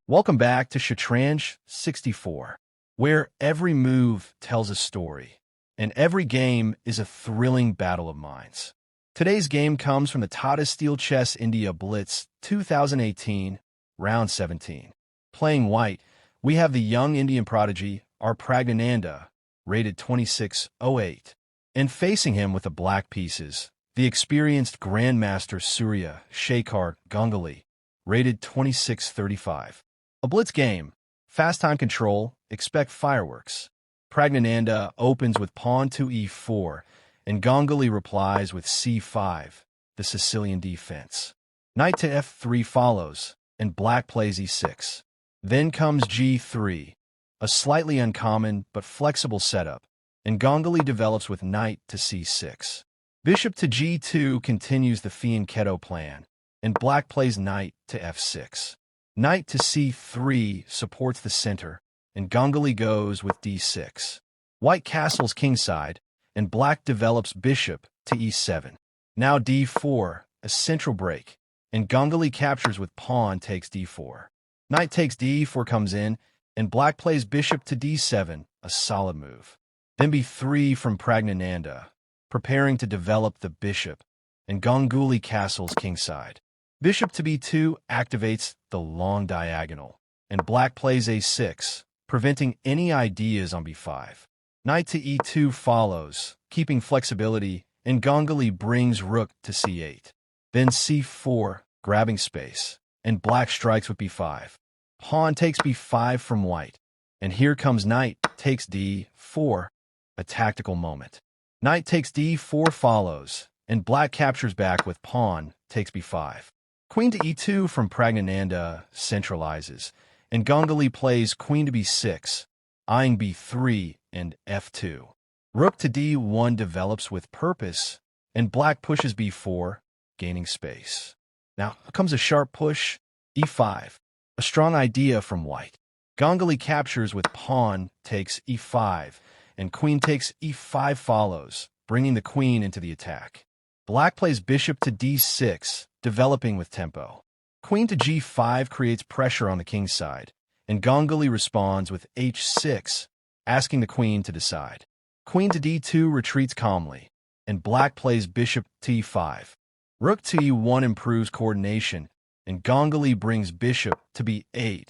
Welcome back to Shatranj 64, where every move tells a story, and every game is a thrilling battle of minds. Today's game comes from the Tata Steel Chess India Blitz 2018, Round 17. Playing white, we have the young Indian prodigy, our Praggnanandhaa, rated 2608. And facing him with the black pieces, the experienced Grandmaster Surya Ganguly, rated 2635. A blitz game. Fast time control. Expect fireworks. Praggnanandhaa opens with pawn to e4, and Ganguly replies with c5, the Sicilian defense. Knight to f3 follows, and black plays e6. Then comes g3, a slightly uncommon but flexible setup, and Ganguly develops with knight to c6. Bishop to g2 continues the fianchetto plan, and black plays knight to f6. Knight to c3 supports the center, and Ganguly goes with d6. White castles kingside, and black develops bishop to e7. Now d4, a central break, and Ganguly captures with pawn takes d4. Knight takes d4 comes in, and black plays bishop to d7, a solid move. Then b3 from Praggnanandhaa, preparing to develop the bishop, and Ganguly castles kingside. Bishop to b2 activates the long diagonal, and black plays a6, preventing any ideas on b5. Knight to e2 follows, keeping flexibility, and Ganguly brings rook to c8. Then c4, grabbing space, and black strikes with b5. Pawn takes b5 from white, and here comes knight takes d4, a tactical moment. Knight takes d4 follows, and black captures back with pawn takes b5. Queen to e2 from Praggnanandhaa centralizes, and Ganguly plays queen to b6, eyeing b3 and f2. Rook to d1 develops with purpose, and black pushes b4, gaining space. Now comes a sharp push, e5, a strong idea from white. Ganguly captures with pawn takes e5, and queen takes e5 follows, bringing the queen into the attack. Black plays bishop to d6, developing with tempo. Queen to g5 creates pressure on the king's side, and Ganguly responds with h6, asking the queen to decide. Queen to d2 retreats calmly, and black plays bishop to e5. Rook to e1 improves coordination, and Ganguly brings bishop to b8,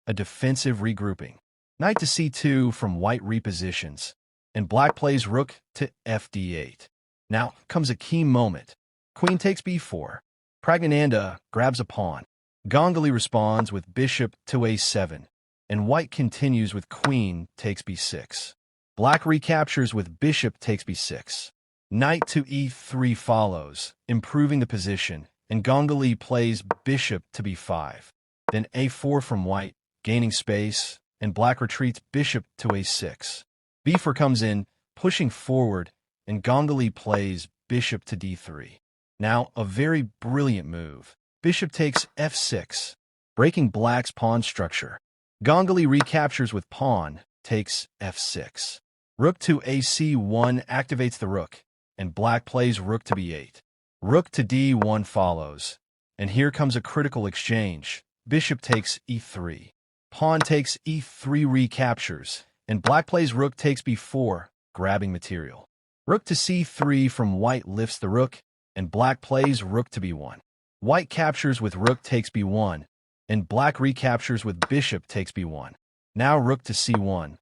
a defensive regrouping. Knight to c2 from white repositions, and black plays rook to fd8. Now comes a key moment. Queen takes b4. Praggnanandhaa grabs a pawn. Ganguly responds with bishop to a7, and white continues with queen takes b6. Black recaptures with bishop takes b6. Knight to e3 follows, improving the position, and Ganguly plays bishop to b5. Then a4 from white, gaining space, and black retreats bishop to a6. b4 comes in, pushing forward, and Ganguly plays bishop to d3. Now, a very brilliant move. Bishop takes f6, breaking black's pawn structure. Ganguly recaptures with pawn, takes f6. Rook to ac1 activates the rook, and black plays rook to b8. Rook to d1 follows, and here comes a critical exchange. Bishop takes e3. Pawn takes e3 recaptures, and black plays rook takes b4, grabbing material. Rook to c3 from white lifts the rook, and black plays rook to b1. White captures with rook takes b1, and black recaptures with bishop takes b1. Now rook to c1,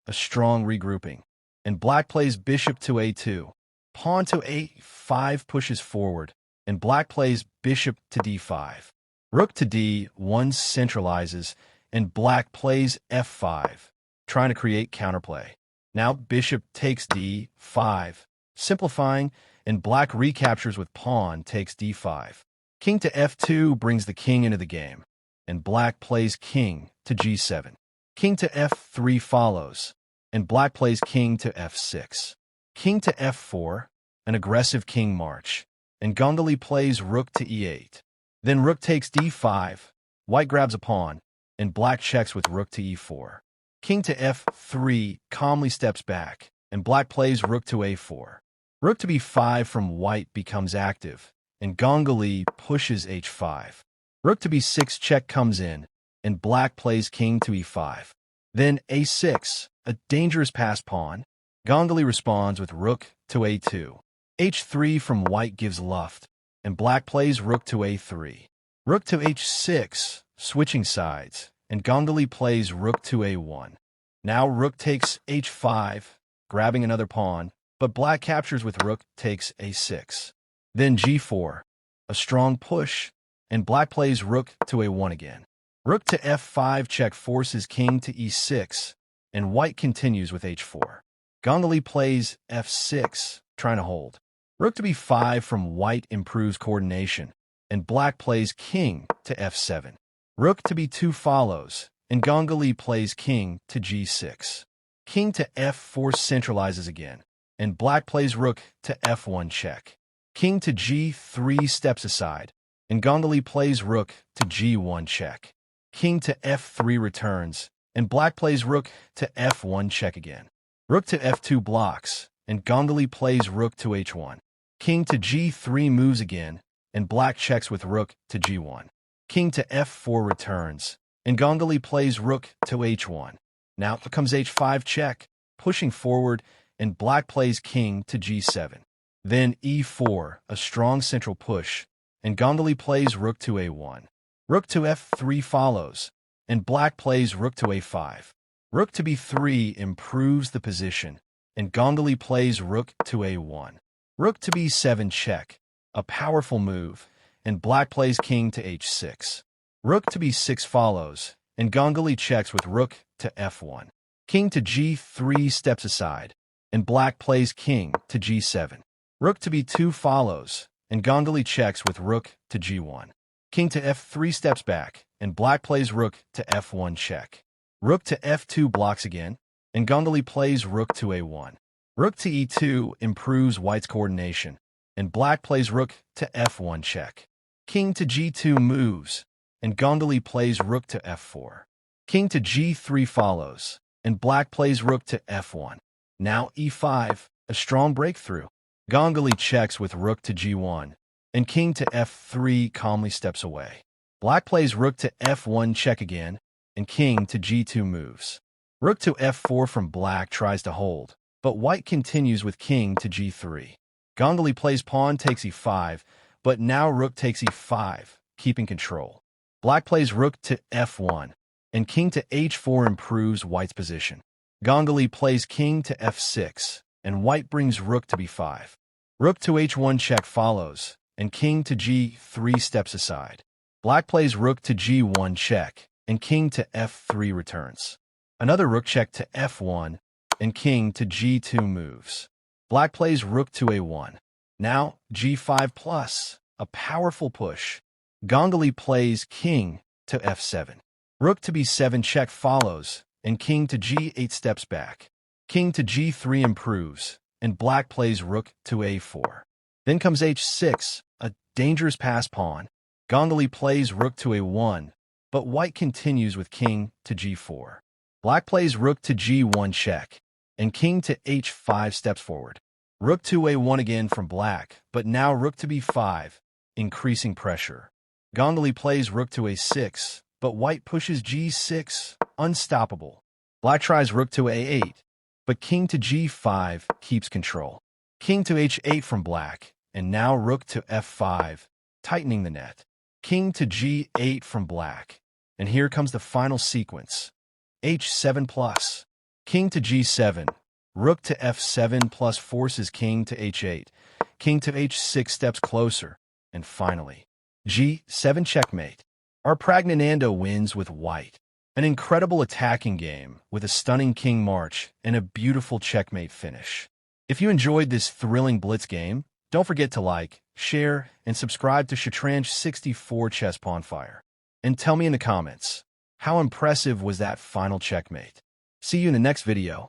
a strong regrouping, and black plays bishop to a2. Pawn to a5 pushes forward, and black plays bishop to d5. Rook to d1 centralizes, and black plays f5, trying to create counterplay. Now bishop takes d5, simplifying, and black recaptures with pawn takes d5. King to f2 brings the king into the game, and black plays king to g7. King to f3 follows, and black plays king to f6. King to f4, an aggressive king march, and Ganguly plays rook to e8. Then rook takes d5, white grabs a pawn, and black checks with rook to e4. King to f3 calmly steps back, and black plays rook to a4. Rook to b5 from white becomes active, and Ganguly pushes h5. Rook to b6 check comes in, and black plays king to e5. Then a6, a dangerous passed pawn. Ganguly responds with rook to a2. h3 from white gives luft, and black plays rook to a3. Rook to h6, switching sides, and Ganguly plays rook to a1. Now rook takes h5, grabbing another pawn, but black captures with rook takes a6. Then g4, a strong push, and black plays rook to a1 again. Rook to f5 check forces king to e6, and white continues with h4. Ganguly plays f6, trying to hold. Rook to b5 from white improves coordination, and black plays king to f7. Rook to b2 follows, and Ganguly plays king to g6. King to f4 centralizes again, and black plays rook to f1 check. King to g3 steps aside, and Ganguly plays rook to g1 check. King to f3 returns, and black plays rook to f1 check again. Rook to f2 blocks, and Ganguly plays rook to h1. King to g3 moves again, and black checks with rook to g1. King to f4 returns, and Ganguly plays rook to h1. Now comes h5 check, pushing forward, and black plays king to g7. Then e4, a strong central push, and Ganguly plays rook to a1. Rook to f3 follows, and black plays rook to a5. Rook to b3 improves the position, and Ganguly plays rook to a1. Rook to b7 check, a powerful move, and black plays king to h6. Rook to b6 follows, and Ganguly checks with rook to f1. King to g3 steps aside, and black plays king to g7. Rook to b2 follows, and Ganguly checks with rook to g1. King to f3 steps back, and black plays rook to f1 check. Rook to f2 blocks again, and Ganguly plays rook to a1. Rook to e2 improves white's coordination, and black plays rook to f1 check. King to g2 moves, and Ganguly plays rook to f4. King to g3 follows, and black plays rook to f1. Now e5, a strong breakthrough. Ganguly checks with rook to g1, and king to f3 calmly steps away. Black plays rook to f1 check again, and king to g2 moves. Rook to f4 from black tries to hold, but white continues with king to g3. Ganguly plays pawn takes e5, but now rook takes e5, keeping control. Black plays rook to f1, and king to h4 improves white's position. Ganguly plays king to f6, and white brings rook to b5. Rook to h1 check follows, and king to g3 steps aside. Black plays rook to g1 check, and king to f3 returns. Another rook check to f1, and king to g2 moves. Black plays rook to a1. Now g5 plus, a powerful push. Ganguly plays king to f7. Rook to b7 check follows, and king to g8 steps back. King to g3 improves, and black plays rook to a4. Then comes h6, a dangerous pass pawn. Ganguly plays rook to a1, but white continues with king to g4. Black plays rook to g1 check, and king to h5 steps forward. Rook to a1 again from black, but now rook to b5, increasing pressure. Ganguly plays rook to a6, but white pushes g6, unstoppable. Black tries rook to a8, but king to g5 keeps control. King to h8 from black, and now rook to f5, tightening the net. King to g8 from black, and here comes the final sequence. h7 plus, king to g7, rook to f7 plus forces king to h8, king to h6 steps closer, and finally, g7 checkmate. Our Praggnanandhaa wins with white. An incredible attacking game with a stunning king march and a beautiful checkmate finish. If you enjoyed this thrilling blitz game, don't forget to like, share, and subscribe to Shatranj 64 Chess Pawn Fire. And tell me in the comments, how impressive was that final checkmate? See you in the next video.